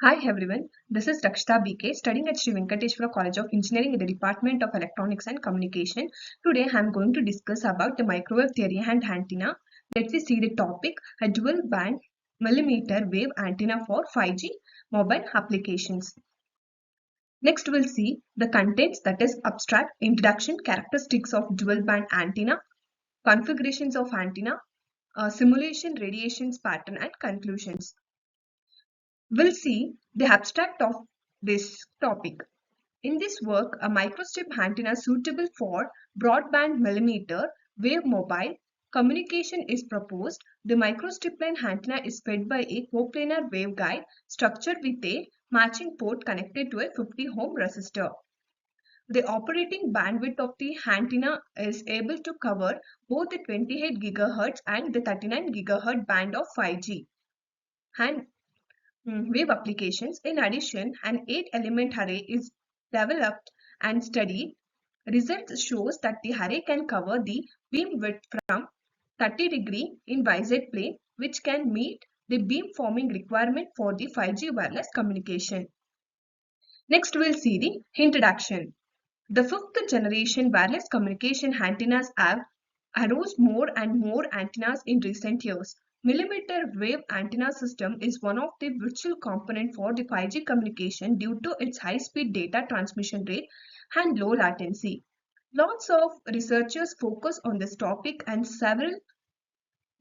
Hi everyone, this is Rakshita BK studying at Sri Venkateshwara College of Engineering in the Department of Electronics and Communication. Today I am going to discuss about the microwave theory and antenna. Let's see the topic, a dual band millimeter wave antenna for 5G mobile applications. Next we'll see the contents, that is abstract, introduction, characteristics of dual band antenna, configurations of antenna, simulation, radiations pattern and conclusions. We'll see the abstract of this topic. In this work, a microstrip antenna suitable for broadband millimeter wave mobile communication is proposed. The microstrip line antenna is fed by a coplanar waveguide structured with a matching port connected to a 50 ohm resistor. The operating bandwidth of the antenna is able to cover both the 28 GHz and the 39 GHz band of 5G and wave applications. In addition, an 8-element array is developed and studied. Results shows that the array can cover the beam width from 30 degree in YZ plane, which can meet the beam forming requirement for the 5G wireless communication. Next, we'll see the introduction. The fifth generation wireless communication antennas have arose more and more antennas in recent years. Millimeter wave antenna system is one of the virtual component for the 5G communication due to its high-speed data transmission rate and low latency. Lots of researchers focus on this topic and several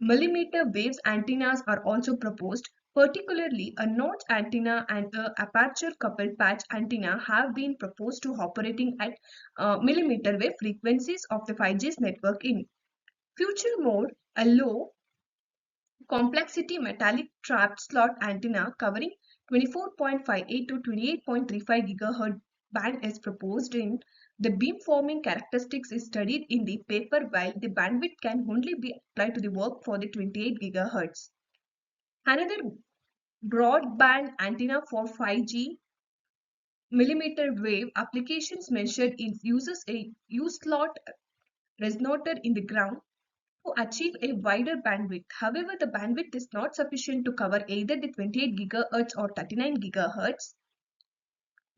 millimeter waves antennas are also proposed. Particularly, a notch antenna and a aperture coupled patch antenna have been proposed to operating at millimeter wave frequencies of the 5G's network in future mode. A low complexity metallic trapped slot antenna covering 24.58 to 28.35 GHz band is proposed. In the beamforming characteristics is studied in the paper, while the bandwidth can only be applied to the work for the 28 GHz. Another broadband antenna for 5G millimeter wave applications measured in uses a U-slot resonator in the ground to achieve a wider bandwidth. However, the bandwidth is not sufficient to cover either the 28 GHz or 39 GHz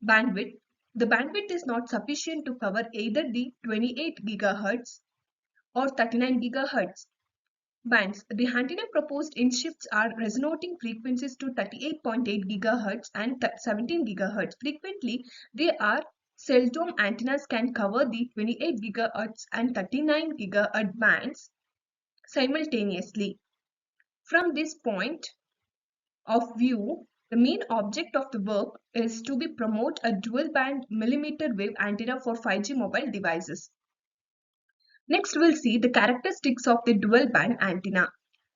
bandwidth. The bandwidth is not sufficient to cover either the 28 GHz or 39 GHz bands. The antenna proposed in shifts are resonating frequencies to 38.8 GHz and 17 GHz. Frequently, they are seldom antennas can cover the 28 GHz and 39 GHz bands simultaneously. From this point of view, the main object of the work is to be promote a dual band millimeter wave antenna for 5G mobile devices. Next, we'll see the characteristics of the dual band antenna.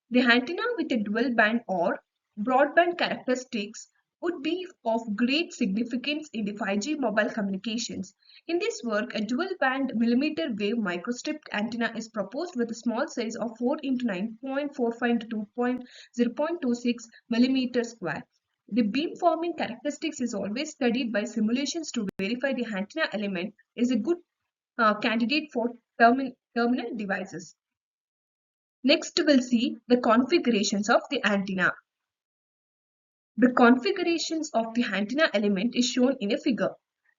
The antenna with a dual band or broadband characteristics would be of great significance in the 5G mobile communications. In this work, a dual band millimeter wave microstrip antenna is proposed with a small size of 4 into 9.45 to 0.26 millimeter square. The beam forming characteristics is always studied by simulations to verify the antenna element is a good candidate for terminal devices. Next, we'll see the configurations of the antenna. The configurations of the antenna element is shown in a figure.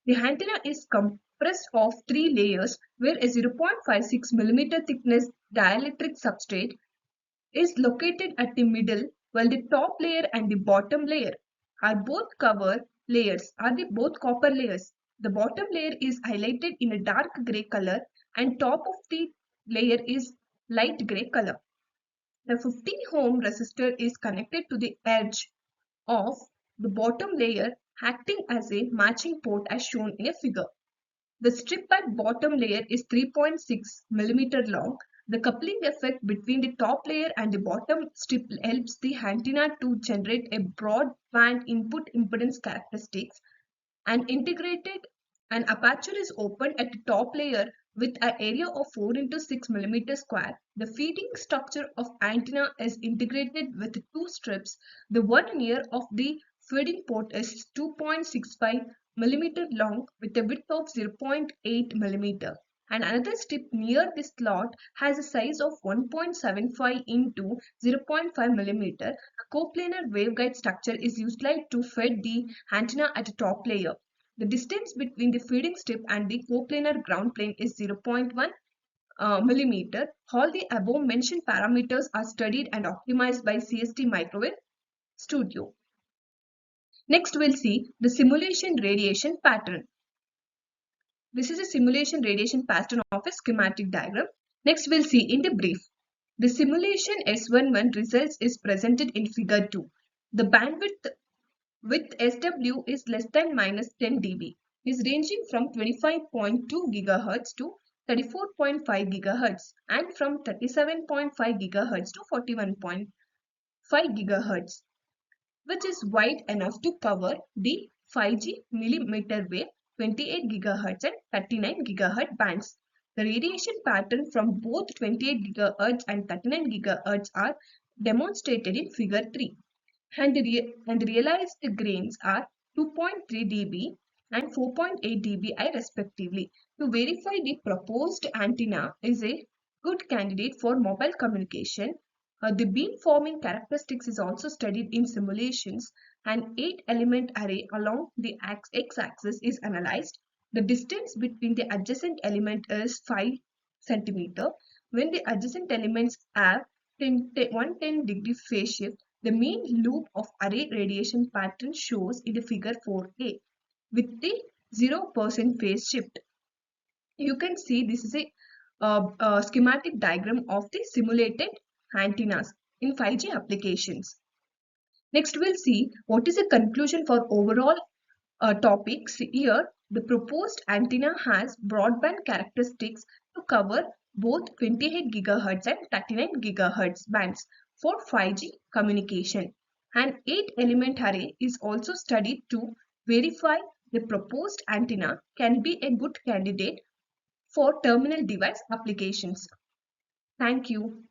The antenna is composed of three layers where a 0.56 mm thickness dielectric substrate is located at the middle, while the top layer and the bottom layer are both copper layers. The bottom layer is highlighted in a dark gray color and top of the layer is light gray color. The 50 ohm resistor is connected to the edge of the bottom layer, acting as a matching port as shown in a figure. The strip at bottom layer is 3.6 mm long. The coupling effect between the top layer and the bottom strip helps the antenna to generate a broadband input impedance characteristics. An aperture is opened at the top layer with an area of 4 into 6 mm square. The feeding structure of antenna is integrated with two strips. The one near of the feeding port is 2.65 mm long with a width of 0.8 mm and another strip near this slot has a size of 1.75 into 0.5 millimeter. A coplanar waveguide structure is utilized to feed the antenna at the top layer. The distance between the feeding strip and the coplanar ground plane is 0.1 millimeter. All the above mentioned parameters are studied and optimized by CST Microwave Studio. Next, we'll see the simulation radiation pattern. This is a simulation radiation pattern of a schematic diagram. Next, we'll see in the brief. The simulation S11 results is presented in figure 2. The bandwidth with SW is less than minus 10 dB, is ranging from 25.2 GHz to 34.5 GHz and from 37.5 GHz to 41.5 GHz, which is wide enough to cover the 5G millimeter wave 28 GHz and 39 GHz bands. The radiation pattern from both 28 GHz and 39 GHz are demonstrated in figure 3. And realized grains are 2.3 dB and 4.8 dBi respectively. To verify the proposed antenna is a good candidate for mobile communication. The beam forming characteristics is also studied in simulations. An 8-element array along the x-axis is analyzed. The distance between the adjacent element is 5 cm. When the adjacent elements have 110-degree phase shift, the mean loop of array radiation pattern shows in the figure 4a with the 0% phase shift. You can see this is a schematic diagram of the simulated antennas in 5G applications. Next, we'll see what is the conclusion for overall topics. Here, the proposed antenna has broadband characteristics to cover both 28 GHz and 39 GHz bands for 5G communication. An 8-element array is also studied to verify the proposed antenna can be a good candidate for terminal device applications. Thank you.